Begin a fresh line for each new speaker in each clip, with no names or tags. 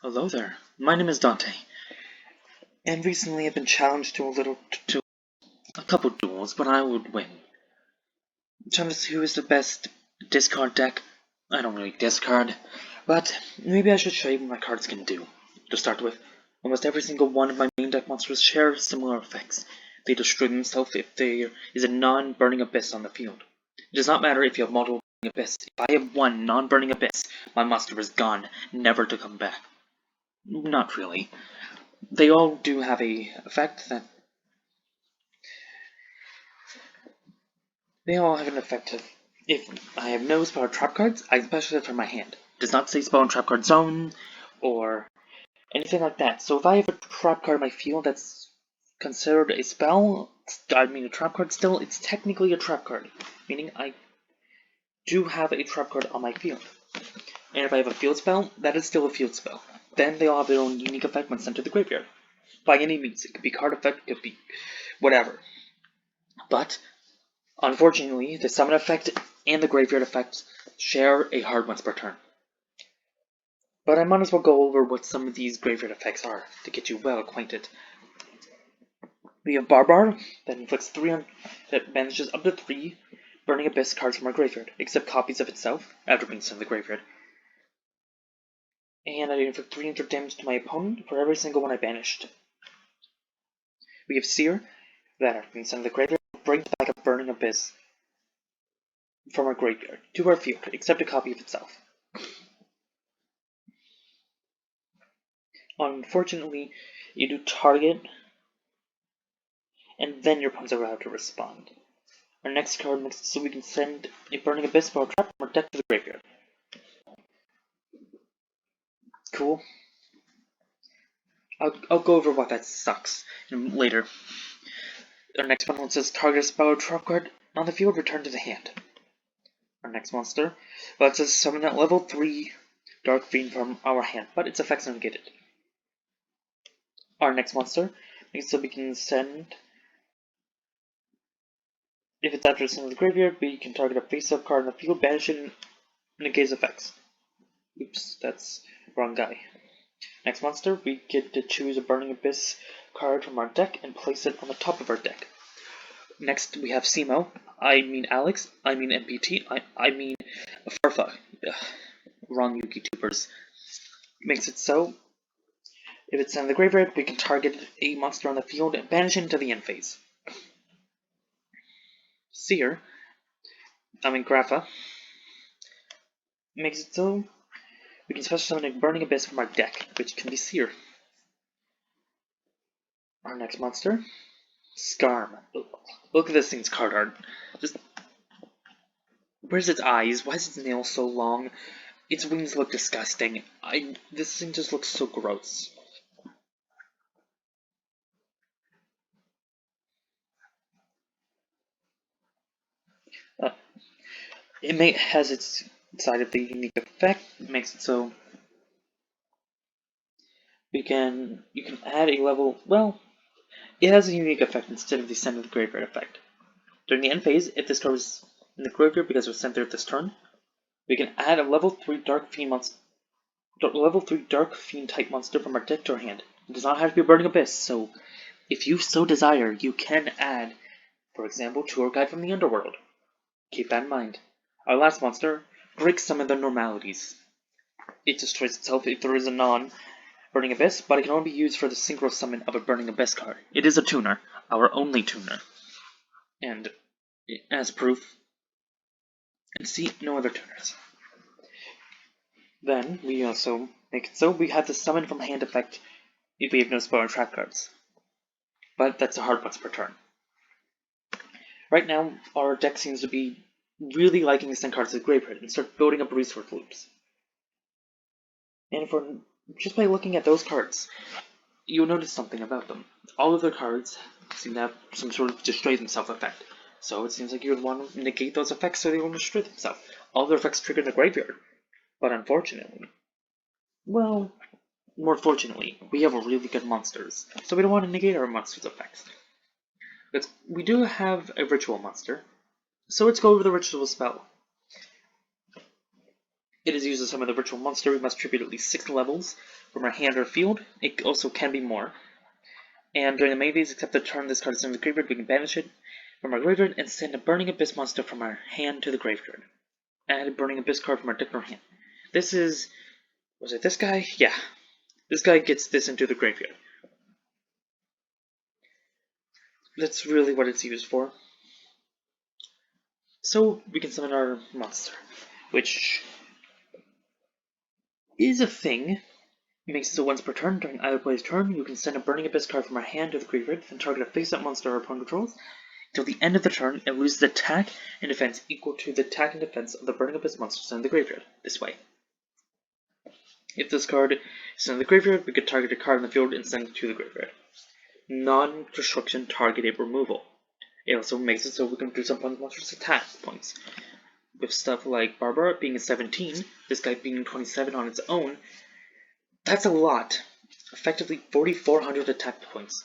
Hello there. My name is Dante, and recently I've been challenged to a couple duels, but I would win. Trying to see who is the best discard deck. I don't really discard, but maybe I should show you what my cards can do. To start with, almost every single one of my main deck monsters share similar effects. They destroy themselves if there is a non-burning abyss on the field. It does not matter if you have multiple burning abyss. If I have one non-burning abyss, my monster is gone, never to come back. Not really. They all do have a effect that they all have an effect of if I have no spell or trap cards, I special it from my hand. It does not say spell and trap card zone or anything like that. So if I have a trap card in my field that's considered a spell, I mean a trap card still, it's technically a trap card, meaning I do have a trap card on my field. And if I have a field spell, that is still a field spell. Then they all have their own unique effect when sent to the graveyard. By any means, it could be card effect, it could be whatever. But unfortunately, the summon effect and the graveyard effect share a hard once per turn. But I might as well go over what some of these graveyard effects are to get you well acquainted. We have Barbar, that inflicts that banishes up to 3 Burning Abyss cards from our graveyard, except copies of itself, after being sent to the graveyard. And I inflict 300 damage to my opponent for every single one I banished. We have Seer, that after being sent to the graveyard, brings back a Burning Abyss from our graveyard to our field, except a copy of itself. Unfortunately, you do target, and then your opponents are allowed to respond. Our next card makes it so we can send a Burning Abyss spell trap from our deck to the graveyard. Cool. I'll go over why that sucks later. Our next one says target a spell or trap card on the field, return to the hand. Our next monster, well, it says summon that level 3 Dark Fiend from our hand, but its effects are negated. Our next monster makes it so we can send. If it's after sent to the graveyard, we can target a face-up card in the field, banish it, and negate effects. Oops, that's wrong guy. Next monster, we get to choose a Burning Abyss card from our deck and place it on the top of our deck. Next, we have Simo. I mean Alex. I mean MPT. I mean Farfa. Wrong YouTubers. Makes it so, if it's sent to the graveyard, we can target a monster on the field and banish it into the end phase. Seer. I mean Grapha. Makes it so we can special summon a Burning Abyss from our deck, which can be Seer. Our next monster, Skarm. Look at this thing's card art. Just where's its eyes? Why is its nails so long? Its wings look disgusting. This thing just looks so gross. It has its side of the unique effect. It makes it so you can add a level. Well, it has a unique effect instead of the send to the graveyard effect. During the end phase, if this card is in the graveyard because it was sent there this turn, we can add a level 3 Dark Fiend monster. Level 3 Dark Fiend type monster from our deck to our hand. It does not have to be a Burning Abyss, so if you so desire, you can add, for example, Tour Guide from the Underworld. Keep that in mind. Our last monster breaks some of the normalities. It destroys itself if there is a non-Burning Abyss, but it can only be used for the synchro summon of a Burning Abyss card. It is a tuner, our only tuner. And as proof, and see no other tuners. Then we also make it so we have the summon from hand effect if we have no spell or trap cards. But that's a hard once per turn. Right now, our deck seems to be really liking to send cards to the graveyard and start building up resource loops. And just by looking at those cards, you'll notice something about them. All of their cards seem to have some sort of destroy themselves effect. So it seems like you would want to negate those effects so they won't destroy themselves. All their effects trigger in the graveyard. But unfortunately, well, more fortunately, we have really good monsters, so we don't want to negate our monster's effects. We do have a ritual monster, so let's go over the ritual spell. It is used to summon the virtual monster. We must tribute at least 6 levels from our hand or field. It also can be more. And during the main phase, except the turn this card is in the graveyard, we can banish it from our graveyard and send a Burning Abyss monster from our hand to the graveyard. Add a Burning Abyss card from our deck or hand. This is... was it this guy? Yeah. This guy gets this into the graveyard. That's really what it's used for. So we can summon our monster, which is a thing. It makes it so once per turn, during either player's turn, you can send a Burning Abyss card from our hand to the graveyard, then target a face-up monster our opponent controls. Until the end of the turn, it loses attack and defense equal to the attack and defense of the Burning Abyss monsters in the graveyard, this way. If this card is sent to the graveyard, we could target a card in the field and send it to the graveyard. Non-destruction targeted removal. It also makes it so we can do some monsters' attack points. With stuff like Barbara being a 17, this guy being 27 on its own, that's a lot. Effectively 4,400 attack points.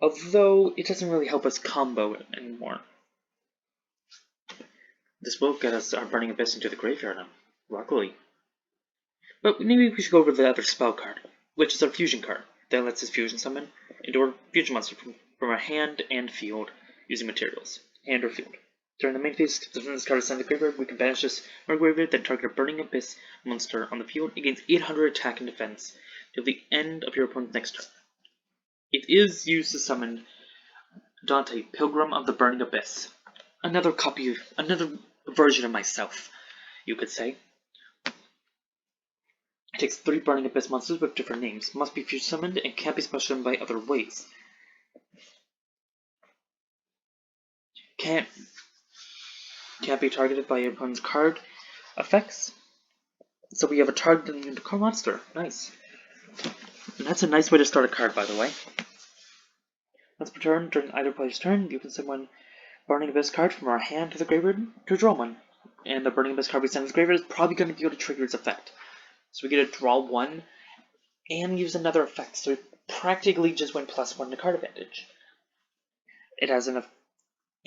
Although it doesn't really help us combo anymore. This will get us our Burning Abyss into the graveyard now, luckily. But maybe we should go over the other spell card, which is our fusion card. That lets us fusion summon into our fusion monster from our hand and field using materials, hand or field. During the main phase, if this card is sent to the graveyard, we can banish this from our graveyard, then target a Burning Abyss monster on the field. It gains 800 attack and defense till the end of your opponent's next turn. It is used to summon Dante, Pilgrim of the Burning Abyss. Another version of myself, you could say. It takes 3 Burning Abyss monsters with different names, must be fusion summoned, and can't be special summoned by other ways. Can't be targeted by your opponent's card effects. So we have a targeted card monster. Nice. And that's a nice way to start a card, by the way. Once per turn, during either player's turn, you can send one Burning Abyss card from our hand to the graveyard to draw one. And the Burning Abyss card we send to the graveyard is probably going to be able to trigger its effect. So we get to draw 1 and use another effect. So we practically just went +1 to card advantage. It has an effect.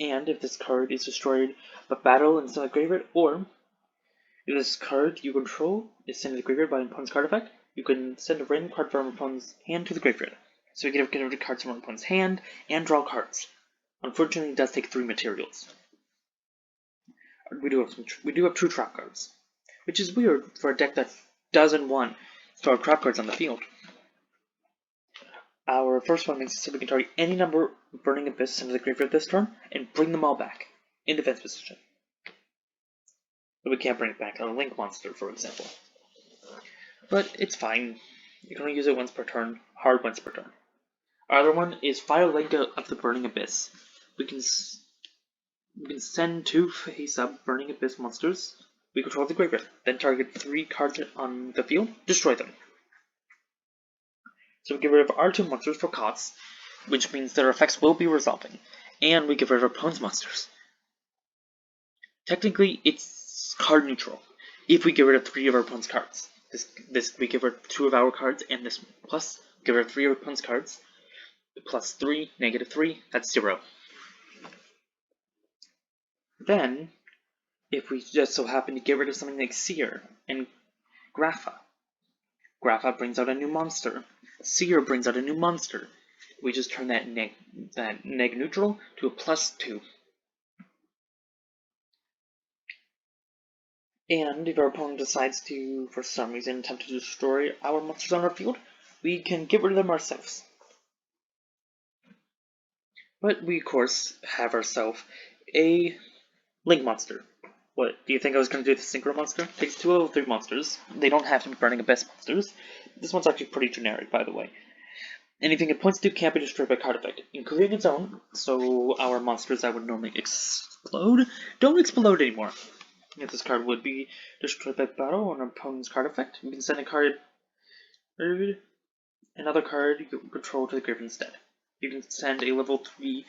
And if this card is destroyed by battle and sent to the graveyard, or if this card you control is sent to the graveyard by an opponent's card effect, you can send a random card from an opponent's hand to the graveyard. So we get rid of cards from our opponent's hand and draw cards. Unfortunately, it does take 3 materials. We do have 2 trap cards, which is weird for a deck that doesn't want to have trap cards on the field. Our first one makes it so we can target any number of Burning Abyss into the graveyard this turn and bring them all back in defense position. But we can't bring it back on a Link monster, for example. But it's fine. You can only use it once per turn, hard once per turn. Our other one is Fire Link of the Burning Abyss. We can send 2 face-up Burning Abyss monsters. We control the graveyard, then target 3 cards on the field, destroy them. So we get rid of our 2 monsters for costs, which means their effects will be resolving, and we get rid of our opponent's monsters. Technically, it's card neutral if we get rid of 3 of our opponent's cards. This we get rid of 2 of our cards, and this plus get rid of 3 of our opponent's cards. +3, -3, that's 0. Then, if we just so happen to get rid of something like Seer and Grapha, Grapha brings out a new monster. Seer brings out a new monster. We just turn that neg neutral to a +2. And if our opponent decides to, for some reason, attempt to destroy our monsters on our field, we can get rid of them ourselves. But we, of course, have ourselves a Link monster. What, do you think I was going to do the Synchro monster? It takes 2 level 3 monsters. They don't have to be Burning Abyss monsters. This one's actually pretty generic, by the way. Anything it points to can't be destroyed by card effect, including its own, so our monsters that would normally explode don't explode anymore. If this card would be destroyed by battle or an opponent's card effect, you can send another card you control to the graveyard instead. You can send a level 3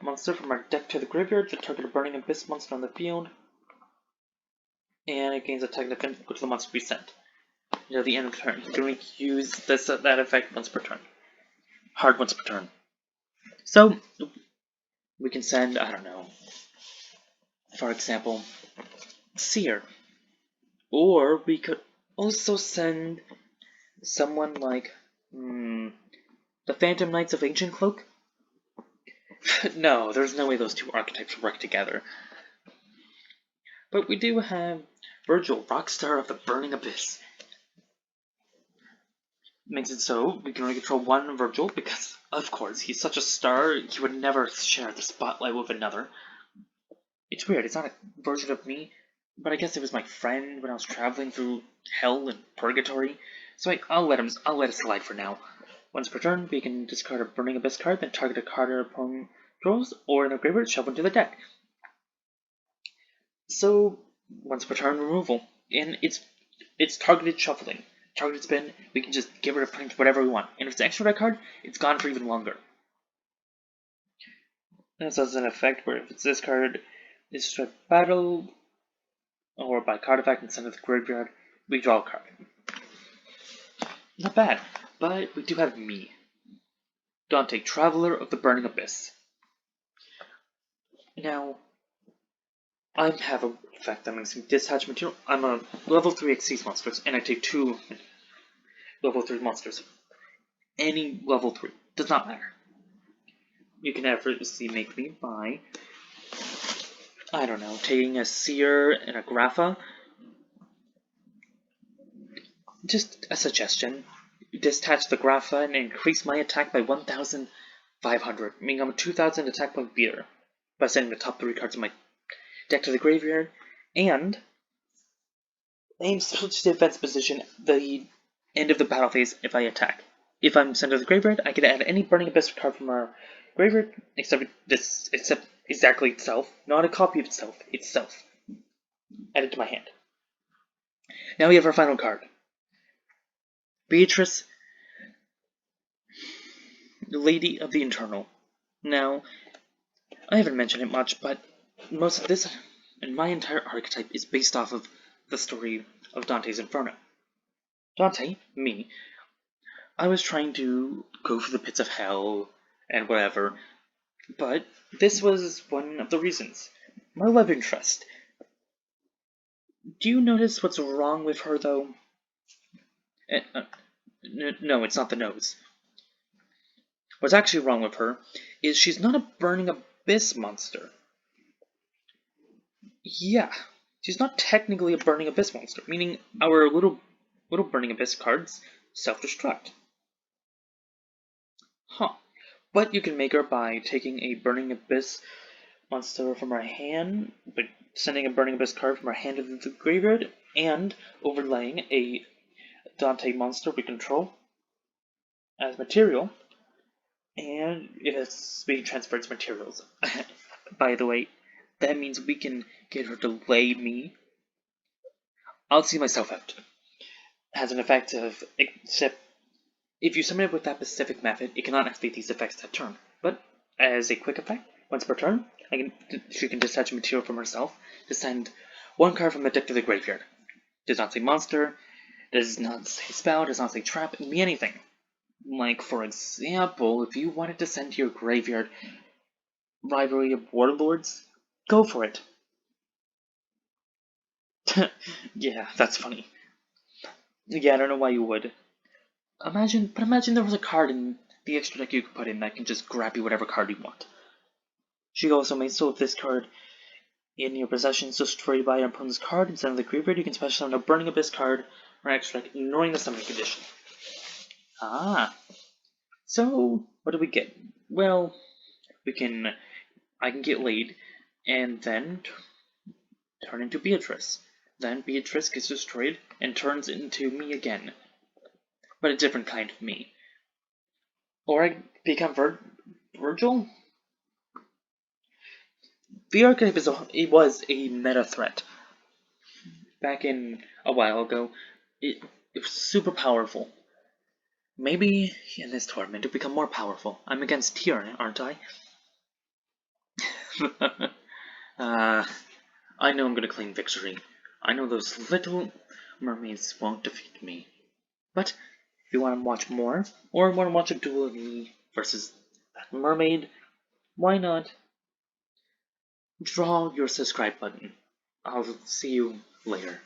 monster from our deck to the graveyard to target a Burning Abyss monster on the field, and it gains attack defense equal to the monster we sent. Until the end of the turn, you can only use that effect once per turn. Hard once per turn. So, we can send, I don't know, for example, Seer. Or we could also send someone like the Phantom Knights of Ancient Cloak. No, there's no way those two archetypes work together. But we do have Virgil, Rockstar of the Burning Abyss. Makes it so we can only control one Virgil because, of course, he's such a star, he would never share the spotlight with another. It's weird, it's not a version of me, but I guess it was my friend when I was traveling through hell and purgatory, so I'll let it slide for now. Once per turn, we can discard a Burning Abyss card, then target a card our opponent draws, or in a graveyard, shuffle into the deck. So, once per turn removal, and it's targeted shuffling. Targeted spin, we can just get rid of pretty much whatever we want. And if it's an extra red card, it's gone for even longer. This has an effect where if it's this card, is strike battle, or by card effect and send it to the graveyard, we draw a card. Not bad, but we do have me. Dante, Traveler of the Burning Abyss. Now, I have a effect that makes me discharge material. I'm a level 3 Xyz monsters, and I take 2 level 3 monsters. Any level 3. Does not matter. You can effortlessly make me by, I don't know, taking a Seer and a Grapha. Just a suggestion. Detach the Grapha and increase my attack by 1,500, meaning I'm a 2,000 attack point beater by sending the top 3 cards of my deck to the graveyard, and aim switch to defense position the end of the battle phase if I attack. If I'm sent to the graveyard, I can add any Burning Abyss card from our graveyard, except exactly itself, not a copy of itself. Add it to my hand. Now we have our final card. Beatrice, the Lady of the Eternal. Now, I haven't mentioned it much, but most of this and my entire archetype is based off of the story of Dante's Inferno. Dante, me, I was trying to go for the pits of hell and whatever, but this was one of the reasons. My love interest. Do you notice what's wrong with her, though? No, it's not the nose. What's actually wrong with her is she's not a Burning Abyss monster. Yeah, she's not technically a Burning Abyss monster, meaning our little Burning Abyss cards self-destruct. Huh. But you can make her by taking a Burning Abyss monster from our hand, by sending a Burning Abyss card from our hand into the graveyard, and overlaying a Dante monster we control as material, and it has being transferred its materials. By the way, that means we can get her to lay me. I'll see myself out. Has an effect of, except if you summon it with that specific method, it cannot activate these effects that turn. But as a quick effect, once per turn, she can discharge material from herself to send one card from the deck to the graveyard. Does not say monster, does not say spell, does not say trap, it can be anything. Like, for example, if you wanted to send to your graveyard Rivalry of Warlords, go for it. Yeah, that's funny. Yeah, I don't know why you would. Imagine there was a card in the extra deck you could put in that can just grab you whatever card you want. She also made so if this card in your possession is destroyed by your opponent's card instead of the graveyard, you can special summon a Burning Abyss card or extra deck, ignoring the summoning condition. Ah. So, what do we get? Well, I can get laid, and then turn into Beatrice. Then Beatrice gets destroyed and turns into me again. But a different kind of me. Or I become Virgil? The archetype was a meta threat. Back in a while ago, it was super powerful. Maybe in this tournament it'll become more powerful. I'm against Tyr, aren't I? I know I'm gonna claim victory. I know those little mermaids won't defeat me. But if you want to watch more, or want to watch a duel of me versus that mermaid, why not draw your subscribe button. I'll see you later.